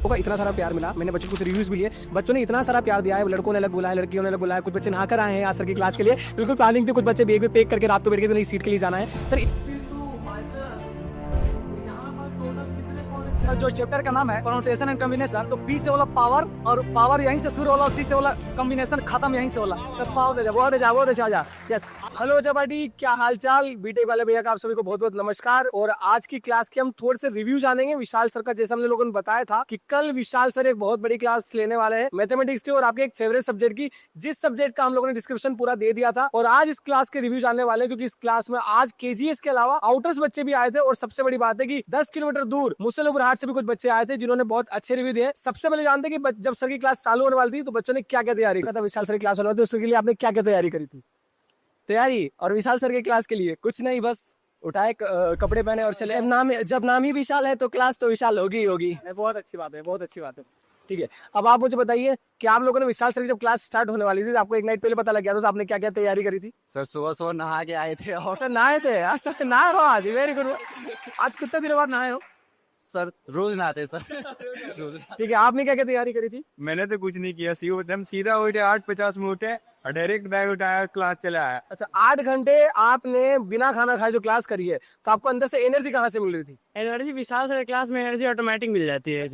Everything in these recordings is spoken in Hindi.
का इतना सारा प्यार मिला, मैंने बच्चों को कुछ रिव्यूज भी लिए, बच्चों ने इतना सारा प्यार दिया है, लड़कों ने अलग बुलाया, लड़कियों ने अलग बुलाया, कुछ बच्चे नहाकर आए हैं आज सर की क्लास के लिए, बिल्कुल प्लानिंग थी, कुछ बच्चे बैग में पैक करके रात को बैठ के नई सीट के लिए जाना है सर। जो चैप्टर का नाम है परम्यूटेशन एंड कॉम्बिनेशन, तो पी से वाला पावर और पावर यहीं से शुरू होला, सी से वाला कॉम्बिनेशन खत्म यहीं से होला, तो पावर दे जा वो दे जा वो दे जा। यस, हेलो चपाटी, क्या हालचाल? बीटेक वाले भैया का आप सभी को बहुत बहुत नमस्कार। और आज की क्लास के हम थोड़े से रिव्यू जानेंगे विशाल सर का। जैसे हमने लोगों ने बताया था कि कल विशाल सर एक बहुत बड़ी क्लास लेने वाले हैं मैथमेटिक्स की और आपके एक फेवरेट सब्जेक्ट की, जिस सब्जेक्ट का हम लोगों ने डिस्क्रिप्शन पूरा दे दिया था। और आज इस क्लास के रिव्यू जानने वाले हैं, क्योंकि इस क्लास में आज केजीएस के अलावा आउटर्स बच्चे भी आए थे। और सबसे बड़ी बात है कि 10 किलोमीटर दूर मुसलपुरहाट से भी कुछ बच्चे आए थे जिन्होंने बहुत अच्छे रिव्यू दिए। सबसे पहले जानते हैं कि जब सर की क्लास चालू होने वाली थी तो बच्चों ने क्या क्या तैयारी की? विशाल सर की क्लास होने वाली थी, उसके लिए आपने क्या क्या तैयारी करी थी? तैयारी और विशाल सर के क्लास के लिए कुछ नहीं, बस उठाए कपड़े पहने और चले। जब नाम ही विशाल है तो क्लास तो विशाल होगी ही होगी। बहुत अच्छी बात है, बहुत अच्छी बात है। ठीक है, अब आप मुझे बताइए कि आप लोगों ने विशाल सर की जब क्लास स्टार्ट होने वाली थी तो आपको एक नाइट पहले पता लग गया था, तो आपने क्या क्या तैयारी करी थी? सर सुबह नहा के आए थे। और सर नहाए थे? आज नहाए हो? आज वेरी गुड। आज कितने दिनों बाद नहाए हो? सर रोज नहाते सर। रोज। ठीक है, आपने क्या क्या तैयारी करी थी? मैंने तो कुछ नहीं किया, एकदम सीधा उठे 8:50 में उठे और डायरेक्ट बैग उठाया, क्लास चला आया। अच्छा, 8 घंटे आपने बिना खाना खाए जो क्लास करी है, तो आपको अंदर से एनर्जी कहाँ से मिल रही थी? एनर्जी विशाल सर क्लास में एनर्जी ऑटोमेटिक मिल जाती है।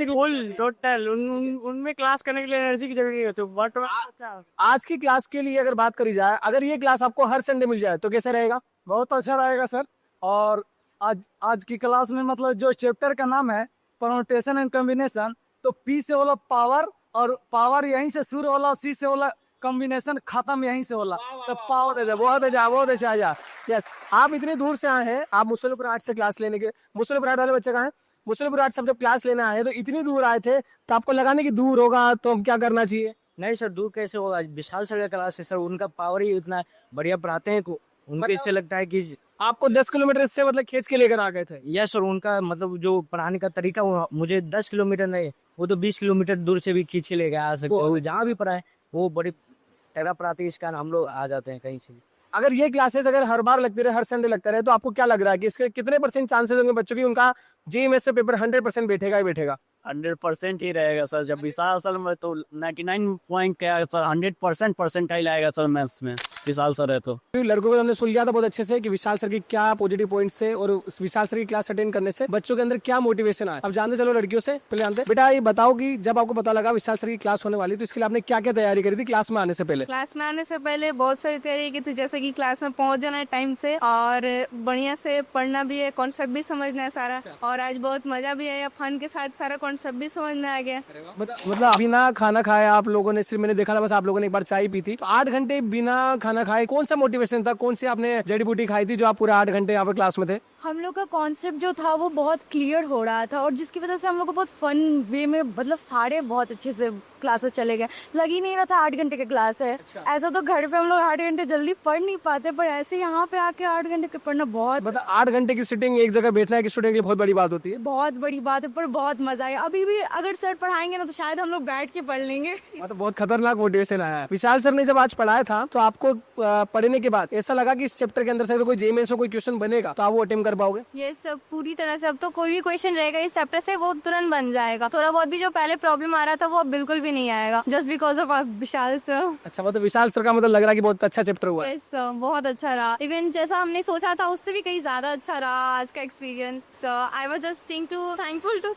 फुल टोटल उनमें क्लास करने के लिए एनर्जी की जरूरत नहीं होती। बट आज की क्लास के लिए अगर बात करी जाए, अगर ये क्लास आपको हर संडे मिल जाए तो कैसा रहेगा? बहुत अच्छा रहेगा सर। और आज की क्लास में मतलब जो चैप्टर का नाम है परम्यूटेशन एंड कॉम्बिनेशन, तो पी से वाला पावर और पावर यहीं से शुरू होला, सी से वाला कॉम्बिनेशन खत्म यहीं से होला, तो पावर दे जा वो दे जा वो दे जा। यस, आप इतनी दूर से आए हैं, आप मुसलपुरहाट से क्लास लेने के। मुसलपुरहाट वाले बच्चे कहाँ हैं? मुसलपुरहाट से जब क्लास लेने आए तो इतनी दूर आए थे, तो आपको लगा नहीं कि दूर होगा तो हम क्या करना चाहिए? नहीं सर, दूर कैसे होगा? विशाल सर का क्लास है सर, उनका पावर ही उतना बढ़िया पढ़ाते हैं, उनके इससे लगता है कि आपको 10 किलोमीटर से मतलब खींच के लेकर आ गए थे? यस सर, उनका मतलब जो पढ़ाने का तरीका वो मुझे 10 किलोमीटर नहीं, वो तो 20 किलोमीटर दूर से भी खींच के लेके आ सकते हैं। जहाँ भी पढ़ाए वो बड़ी तगड़ा पढ़ाते हैं, इस कारण हम लोग आ जाते हैं कहीं से। अगर ये क्लासेस अगर हर बार लगती रहे, हर संडे लगता रहे, तो आपको क्या लग रहा है कि इसके कितने % चांसेस होंगे बच्चों की उनका जेईएमएस से पेपर 100% बैठेगा ही बैठेगा? 100% ही रहेगा सर। जब विशाल सर में तो 99 पॉइंट क्या सर, 100% परसेंटाइल आएगा सर मैथ्स में विशाल सर है तो। लड़कों को हमने सुन लिया था बहुत अच्छे से कि विशाल सर की क्या पॉजिटिव पॉइंट्स थे और विशाल सर की क्लास अटेंड करने से बच्चों के अंदर क्या मोटिवेशन आया। अब जानते चलो लड़कियों से पहले जानते। बेटा ये बताओ कि जब आपको पता लगा विशाल सर की क्लास होने वाली, तो इसके लिए आपने क्या क्या तैयारी करी थी क्लास में आने से पहले? क्लास में आने से पहले बहुत सारी तैयारी की थी, जैसे कि क्लास में पहुंच जाना है टाइम से और बढ़िया से पढ़ना भी है, कॉन्सेप्ट भी समझना है सारा। और आज बहुत मजा भी आया, फन के साथ सारा कॉन्सेप्ट भी समझ में आ गया। मतलब बिना खाना खाए आप लोगों ने, सिर्फ मैंने देखा था बस आप लोगों ने एक बार चाय पी थी, तो 8 घंटे बिना खाना खाए कौन सा मोटिवेशन था? कौन सी आपने जड़ी बूटी खाई थी जो आप पूरा 8 घंटे यहाँ पर क्लास में थे? हम लोग का कॉन्सेप्ट जो था वो बहुत क्लियर हो रहा था और जिसकी वजह से हम लोग को बहुत फन वे में मतलब सारे बहुत अच्छे से क्लासेस चले गए। लग ही नहीं रहा था 8 घंटे की क्लास है। ऐसा तो घर पे हम लोग 8 घंटे जल्दी पढ़ नहीं पाते, पर ऐसे यहाँ पे आके 8 घंटे के पढ़ना बहुत मतलब 8 घंटे की सिटिंग एक जगह बैठना है कि स्टूडेंट के लिए बहुत बड़ी बात होती है। बहुत बड़ी बात है, पर बहुत मजा आया। अभी भी अगर सर पढ़ाएंगे ना तो शायद हम लोग बैठ के पढ़ लेंगे। मतलब बहुत खतरनाक मोटिवेशन आया है। विशाल सर ने जब आज पढ़ाया था तो आपको पढ़ने के बाद ऐसा लगा कि इस चैप्टर के अंदर से अगर कोई जेईएमएस में कोई क्वेश्चन बनेगा तो आप वो अटेम्प्ट कर पाओगे? ये सब पूरी तरह से अब तो कोई भी क्वेश्चन रहेगा इस चैप्टर से वो तुरंत बन जाएगा। थोड़ा बहुत भी जो पहले प्रॉब्लम आ रहा था वो अब बिल्कुल भी नहीं आएगा, just because of Vishal sir. अच्छा, मतलब विशाल सर का मतलब लग रहा है कि बहुत अच्छा चैप्टर हुआ है। यस सर, बहुत अच्छा रहा। इवन जैसा हमने सोचा था उससे भी कहीं ज्यादा अच्छा रहा आज का experience. I was just thankful to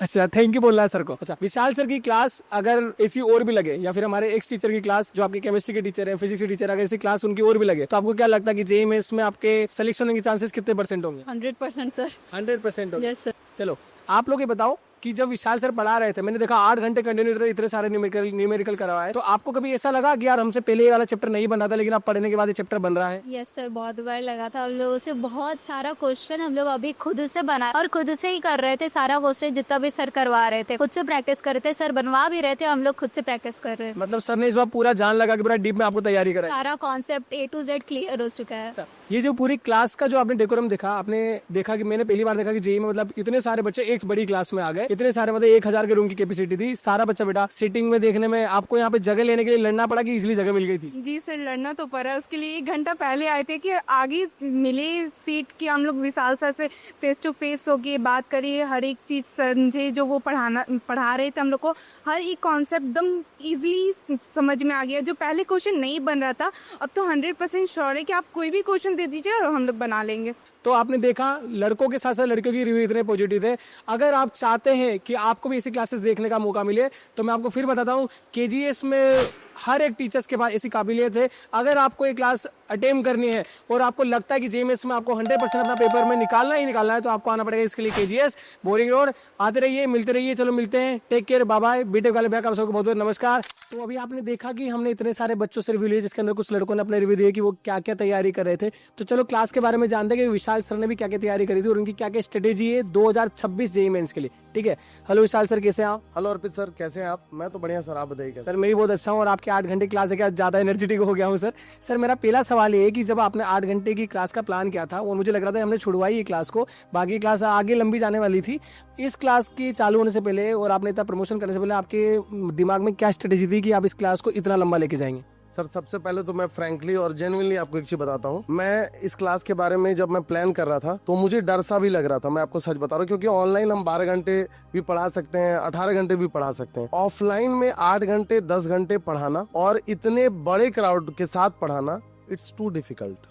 अच्छा, थैंक यू बोलना है सर को। अच्छा, विशाल सर की क्लास अगर ऐसी और भी लगे या फिर हमारे एक्स टीचर की क्लास जो आपके केमिस्ट्री के टीचर है, फिजिक्स के टीचर, अगर ऐसी क्लास उनकी और भी लगे तो आपको क्या लगता है कि जेईएमएस में आपके सिलेक्शन होने के चांसेस कितने % होंगे? 100% सर। 100% होंगे। Yes sir. चलो आप लोग ये बताओ कि जब विशाल सर पढ़ा रहे थे, मैंने देखा 8 घंटे कंटिन्यू इतने सारे न्यूमेरिकल करवाए, तो आपको कभी ऐसा लगा कि यार हमसे पहले ये वाला चैप्टर नहीं बना था लेकिन आप पढ़ने के बाद ये चैप्टर बन रहा है? यस सर, बहुत बार लगा था। हम लोगों से बहुत सारा क्वेश्चन हम लोग अभी खुद से बना और खुद से ही कर रहे थे। सारा क्वेश्चन जितना भी सर करवा रहे थे खुद से प्रैक्टिस कर रहे थे। सर बनवा भी रहे थे, हम लोग खुद से प्रैक्टिस कर रहे थे। मतलब सर ने इस बार पूरा जान लगा कि पूरा डीप में आपको तैयारी कराई? सारा concept A to Z clear हो चुका है। ये जो पूरी क्लास का जो आपने डेकोरम देखा, आपने देखा कि मैंने पहली बार देखा कि जेई में मतलब इतने सारे बच्चे एक बड़ी क्लास में आ गए, इतने सारे मतलब 1000 के रूम की कैपेसिटी थी, सारा बच्चा बेटा सीटिंग में देखने में आपको यहाँ पे जगह लेने के लिए लड़ना पड़ा कि इजिली जगह मिल गई थी? जी सर, लड़ना तो पड़ा। उसके लिए 1 घंटा पहले आए थे कि आगे मिले सीट की, हम लोग विशाल सर से फेस टू फेस होके बात करिए, हर एक चीज़ समझे जो वो पढ़ा रहे थे हम लोग को, हर एक कॉन्सेप्ट एकदम ईजिली समझ में आ गया। जो पहले क्वेश्चन नहीं बन रहा था, अब तो 100% श्योर है कि आप कोई भी क्वेश्चन दे दीजिए और हम लोग बना लेंगे। तो आपने देखा लड़कों के साथ साथ लड़कियों की रिव्यू इतने पॉजिटिव थे। अगर आप चाहते हैं कि आपको भी ऐसी क्लासेस देखने का मौका मिले तो मैं आपको फिर बताता हूँ, केजीएस में हर एक टीचर्स के पास ऐसी काबिलियत है। अगर आपको एक क्लास अटेम्प्ट करनी है और आपको लगता है कि जेएमएस में आपको 100% अपना पेपर में निकालना ही निकालना है, तो आपको आना पड़ेगा इसके लिए केजीएस बोरिंग रोड। आते रहिए, मिलते रहिए, चलो मिलते हैं, take care, bye bye. BTech वाले भैया आप सबको बहुत बहुत नमस्कार। तो अभी आपने देखा कि हमने इतने सारे बच्चों से रिव्यू लिए, जिसके अंदर कुछ लड़कों ने अपने रिव्यू दिए कि वो क्या क्या तैयारी कर रहे थे। तो चलो क्लास के बारे में जानते हैं कि विशाल सर ने भी क्या क्या तैयारी करी थी और उनकी क्या क्या स्ट्रेटेजी है 2026 जेईई मेंस के लिए। ठीक है, हेलो विशाल सर, कैसे हैं आप? हेलो अर्पित सर, कैसे हैं आप? मैं तो बढ़िया सर, आप बताइए कैसे? सर मैं भी बहुत अच्छा हूँ और आपके 8 घंटे क्लास है, क्या ज़्यादा एनर्जेटिक हो गया हूँ सर। सर मेरा पहला सवाल ये है कि जब आपने 8 घंटे की क्लास का प्लान किया था और मुझे लग रहा था हमने छुड़वाई ये क्लास को, बाकी क्लास आगे लंबी जाने वाली थी, इस क्लास की चालू होने से पहले और आपने इतना प्रमोशन करने से पहले आपके दिमाग में क्या स्ट्रेटेजी थी कि आप इस क्लास को इतना लंबा लेके जाएंगे? सर सबसे पहले तो मैं फ्रैंकली और जेन्युइनली आपको एक चीज बताता हूँ। मैं इस क्लास के बारे में जब मैं प्लान कर रहा था तो मुझे डर सा भी लग रहा था, मैं आपको सच बता रहा हूँ, क्योंकि ऑनलाइन हम 12 घंटे भी पढ़ा सकते हैं, 18 घंटे भी पढ़ा सकते हैं। ऑफलाइन में 8 घंटे 10 घंटे पढ़ाना और इतने बड़े क्राउड के साथ पढ़ाना, इट्स टू डिफिकल्ट।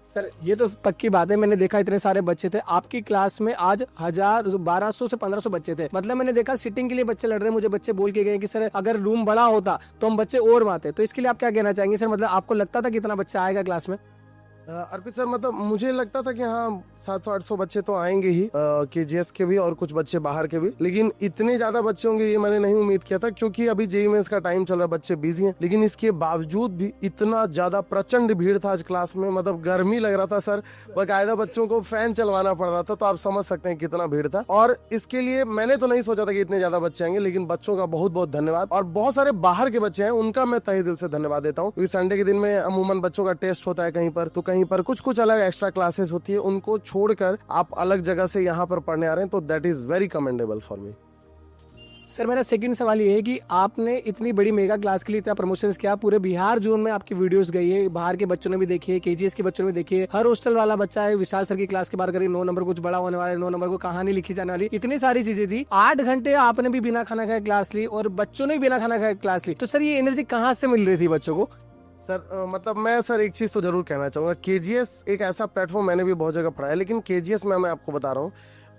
सर ये तो पक्की बात है, मैंने देखा इतने सारे बच्चे थे आपकी क्लास में, आज 1200 से 1500 बच्चे थे। मतलब मैंने देखा सिटिंग के लिए बच्चे लड़ रहे हैं, मुझे बच्चे बोल के गए कि सर अगर रूम बड़ा होता तो हम बच्चे और मारते। तो इसके लिए आप क्या कहना चाहेंगे सर? मतलब आपको लगता था कि इतना बच्चा आएगा क्लास में? अर्पित सर, मतलब मुझे लगता था कि हाँ 700-800 बच्चे तो आएंगे ही, केजीएस के भी और कुछ बच्चे बाहर के भी, लेकिन इतने ज्यादा बच्चे होंगे ये मैंने नहीं उम्मीद किया था, क्योंकि अभी जेईई मेंस का टाइम चल रहा है, बच्चे बिजी हैं। लेकिन इसके बावजूद भी इतना ज्यादा प्रचंड भीड़ था आज क्लास में, मतलब गर्मी लग रहा था सर, बाकायदा बच्चों को फैन चलवाना पड़ रहा था। तो आप समझ सकते हैं कितना भीड़ था। और इसके लिए मैंने तो नहीं सोचा था कि इतने ज्यादा बच्चे आएंगे, लेकिन बच्चों का बहुत बहुत धन्यवाद। और बहुत सारे बाहर के बच्चे हैं, उनका मैं तहे दिल से धन्यवाद देता हूँ, क्योंकि संडे के दिन में अमूमन बच्चों का टेस्ट होता है कहीं पर, तो कहीं पर कुछ अलग एक्स्ट्रा क्लासेस होती है, उनको छोड़कर आप अलग जगह से यहाँ पर पढ़ने आ रहे हैं, तो that is very commendable for me. Sir मेरा सेकंड सवाल ये है कि आपने इतनी बड़ी मेगा क्लास के लिए इतना प्रमोशंस किया, पूरे बिहार जोन में आपकी वीडियोस गई है, बाहर के बच्चों ने भी देखी है, केजीएस के बच्चों ने भी देखी है, हर हॉस्टल वाला बच्चा है विशाल सर की क्लास के बारे करी, 9 नंबर कुछ बड़ा होने वाला है, 9 नंबर को कहानी लिखी जाने वाली, इतनी सारी चीजें थी। 8 घंटे आपने भी बिना खाना खाए क्लास ली और बच्चों ने भी बिना खाना खाए क्लास ली। तो सर ये एनर्जी कहाँ से मिल रही थी बच्चों को? सर मतलब मैं सर एक चीज तो जरूर कहना चाहूंगा, केजीएस एक ऐसा प्लेटफॉर्म, मैंने भी बहुत जगह पढ़ा है, लेकिन केजीएस में मैं आपको बता रहा हूँ,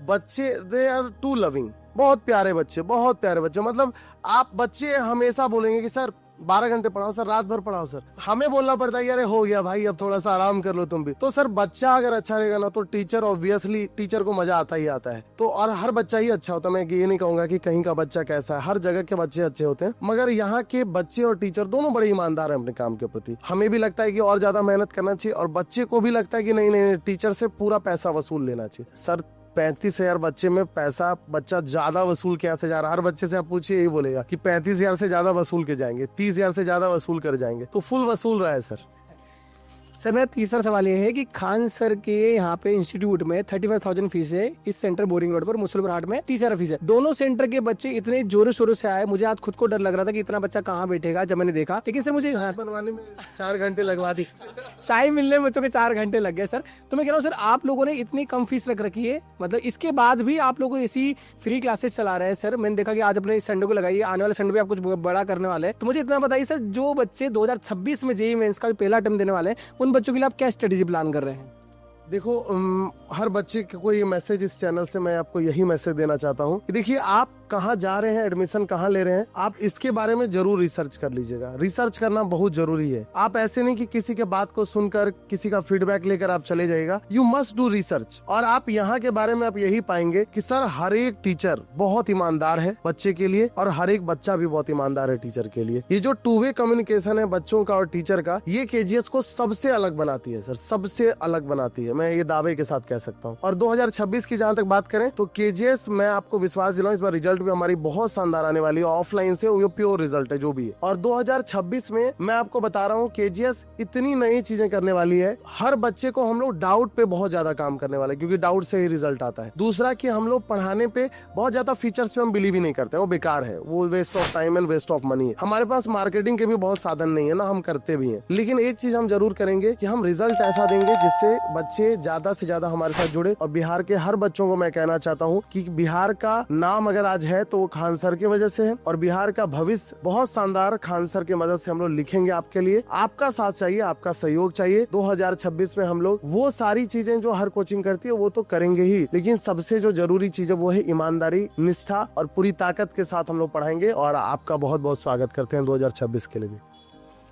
बच्चे दे आर टू लविंग, बहुत प्यारे बच्चे, बहुत प्यारे बच्चे। मतलब आप बच्चे हमेशा बोलेंगे कि सर 12 घंटे पढ़ाओ सर, रात भर पढ़ाओ सर। हमें बोलना पड़ता है अरे हो गया भाई, अब थोड़ा सा आराम कर लो तुम भी। तो सर बच्चा अगर अच्छा रहेगा ना, तो टीचर ऑब्वियसली टीचर को मजा आता ही आता है। तो और हर बच्चा ही अच्छा होता है, मैं ये नहीं कहूंगा कि कहीं का बच्चा कैसा है, हर जगह के बच्चे अच्छे होते हैं, मगर यहाँ के बच्चे और टीचर दोनों बड़े ईमानदार हैं अपने काम के प्रति। हमें भी लगता है कि और ज्यादा मेहनत करना चाहिए, और बच्चे को भी लगता है कि नहीं टीचर से पूरा पैसा वसूल लेना चाहिए। सर 35,000 बच्चे में पैसा बच्चा ज्यादा वसूल के से जा रहा है। हर बच्चे से आप पूछिए यही बोलेगा कि 35,000 से ज्यादा वसूल के जाएंगे, 30,000 से ज्यादा वसूल कर जाएंगे, तो फुल वसूल रहा है सर। सर मेरा तीसरा सवाल ये है कि खान सर के यहाँ पे इंस्टीट्यूट में 35,000 फीस है, इस सेंटर बोरिंग रोड पर मुसलपुर हाट में 30,000 फीस है। दोनों सेंटर के बच्चे इतने जोरों शोरों से आए, मुझे आज खुद को डर लग रहा था कि इतना बच्चा कहाँ बैठेगा जब मैंने देखा। लेकिन सर मुझे बनवाने में 4 घंटे लगवा दी, चाय मिलने में बच्चों के 4 घंटे लग गए। सर तो मैं कह रहा हूँ सर आप लोगों ने इतनी कम फीस रख रखी है, मतलब इसके बाद भी आप लोग ऐसी फ्री क्लासेस चला रहे हैं। सर मैंने देखा कि आज अपने संडे को लगाइए, आने वाले संडे भी आप कुछ बड़ा करने वाले हैं। तो मुझे इतना बताइए सर, जो बच्चे 2026 में जेईई मेंस का पहला अटेम्प्ट देने वाले हैं, उन बच्चों के लिए आप क्या स्ट्रेटेजी प्लान कर रहे हैं? देखो हर बच्चे को ये मैसेज, इस चैनल से मैं आपको यही मैसेज देना चाहता हूँ कि देखिए आप कहाँ जा रहे हैं, एडमिशन कहाँ ले रहे हैं, आप इसके बारे में जरूर रिसर्च कर लीजिएगा। रिसर्च करना बहुत जरूरी है। आप ऐसे नहीं कि किसी के बात को सुनकर, किसी का फीडबैक लेकर आप चले जाइएगा। You must do research. और आप यहाँ के बारे में आप यही पाएंगे कि सर हर एक टीचर बहुत ईमानदार है बच्चे के लिए, और हर एक बच्चा भी बहुत ईमानदार है टीचर के लिए। ये जो 2 वे कम्युनिकेशन है बच्चों का और टीचर का, ये केजीएस को सबसे अलग बनाती है सर, सबसे अलग बनाती है। मैं ये दावे के साथ कह सकता हूँ। और 2026 की जहां तक बात करें तो केजीएस, मैं आपको विश्वास दिलाऊं, इस बार रिजल्ट भी हमारी बहुत शानदार आने वाली है। ऑफलाइन से वो प्योर रिजल्ट है जो भी है। और 2026 में मैं आपको बता रहा हूँ केजीएस इतनी नई चीजें करने वाली है। हर बच्चे को हम लोग डाउट पे बहुत ज्यादा काम करने वाले, क्योंकि डाउट से ही रिजल्ट आता है। दूसरा कि हम लोग पढ़ाने पे बहुत ज्यादा फीचर्स पे हम बिलीव ही नहीं करते, वो बेकार है, वो waste of time and waste of money है। हमारे पास मार्केटिंग के भी बहुत साधन नहीं है ना, हम करते भी हैं। लेकिन एक चीज हम जरूर करेंगे कि हम रिजल्ट ऐसा देंगे जिससे बच्चे ज्यादा से ज्यादा हमारे साथ जुड़े। और बिहार के हर बच्चों को मैं कहना चाहता हूँ कि बिहार का नाम अगर आज है तो वो खान सर की वजह से है, और बिहार का भविष्य बहुत शानदार खान सर की मदद से हम लोग लिखेंगे आपके लिए। आपका साथ चाहिए, आपका सहयोग चाहिए। 2026 में हम लोग वो सारी चीजें जो हर कोचिंग करती है वो तो करेंगे ही, लेकिन सबसे जो जरूरी चीज है वो है ईमानदारी, निष्ठा और पूरी ताकत के साथ हम लोग पढ़ाएंगे। और आपका बहुत बहुत स्वागत करते हैं 2026 के लिए भी।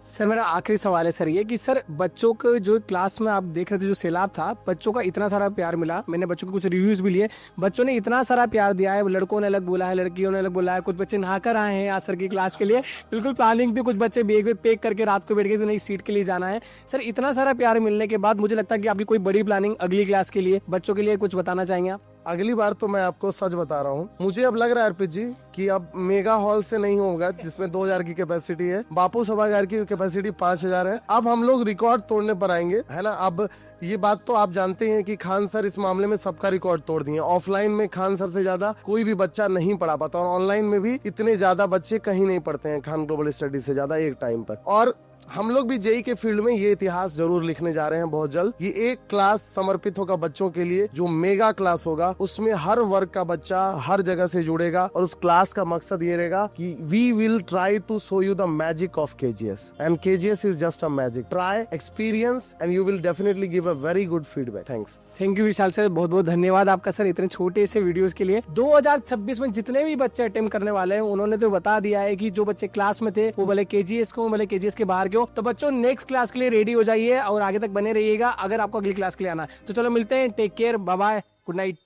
सर मेरा आखिरी सवाल है सर ये कि सर बच्चों को जो क्लास में आप देख रहे थे जो सैलाब था, बच्चों का इतना सारा प्यार मिला, मैंने बच्चों के कुछ रिव्यूज भी लिए, बच्चों ने इतना सारा प्यार दिया है, लड़कों ने अलग बोला है, लड़कियों ने अलग बोला है, कुछ बच्चे नहाकर आए हैं आज सर की क्लास के लिए, बिल्कुल प्लानिंग भी, कुछ बच्चे बैग में पैक करके रात को बैठ गए नई सीट के लिए जाना है। सर इतना सारा प्यार मिलने के बाद मुझे लगता है कि आपकी कोई बड़ी प्लानिंग अगली क्लास के लिए, बच्चों के लिए कुछ बताना चाहेंगे आप? अगली बार तो मैं आपको सच बता रहा हूँ, मुझे अब लग रहा है अर्पित जी कि अब मेगा हॉल से नहीं होगा जिसमें 2000 की कैपेसिटी है, बापू सभागार की कैपेसिटी 5000 है। अब हम लोग रिकॉर्ड तोड़ने पर आएंगे, है ना। अब ये बात तो आप जानते हैं कि खान सर इस मामले में सबका रिकॉर्ड तोड़ दिए। ऑफलाइन में खान सर से ज्यादा कोई भी बच्चा नहीं पढ़ा पाता, और ऑनलाइन में भी इतने ज्यादा बच्चे कहीं नहीं पढ़ते हैं खान ग्लोबल स्टडी से ज्यादा एक टाइम पर। और हम लोग भी जेई के फील्ड में ये इतिहास जरूर लिखने जा रहे हैं बहुत जल्द। ये एक क्लास समर्पित होगा बच्चों के लिए, जो मेगा क्लास होगा, उसमें हर वर्ग का बच्चा हर जगह से जुड़ेगा। और उस क्लास का मकसद ये रहेगा कि we will try to show you the magic of KGS, and KGS is just a magic. Try, experience and you will definitely give a very good feedback. Thanks. Thank you Vishal sir, बहुत बहुत धन्यवाद आपका सर इतने छोटे से वीडियोस के लिए। 2026 में जितने भी बच्चे अटेम्प्ट करने वाले हैं उन्होंने तो बता दिया है कि जो बच्चे क्लास में थे वो भले केजीएस को, भले केजीएस के बाहर के हो, तो बच्चों नेक्स्ट क्लास के लिए रेडी हो जाइए और आगे तक बने रहिएगा अगर आपको अगली क्लास के लिए आना है। तो चलो मिलते हैं, take care, bye bye, good night.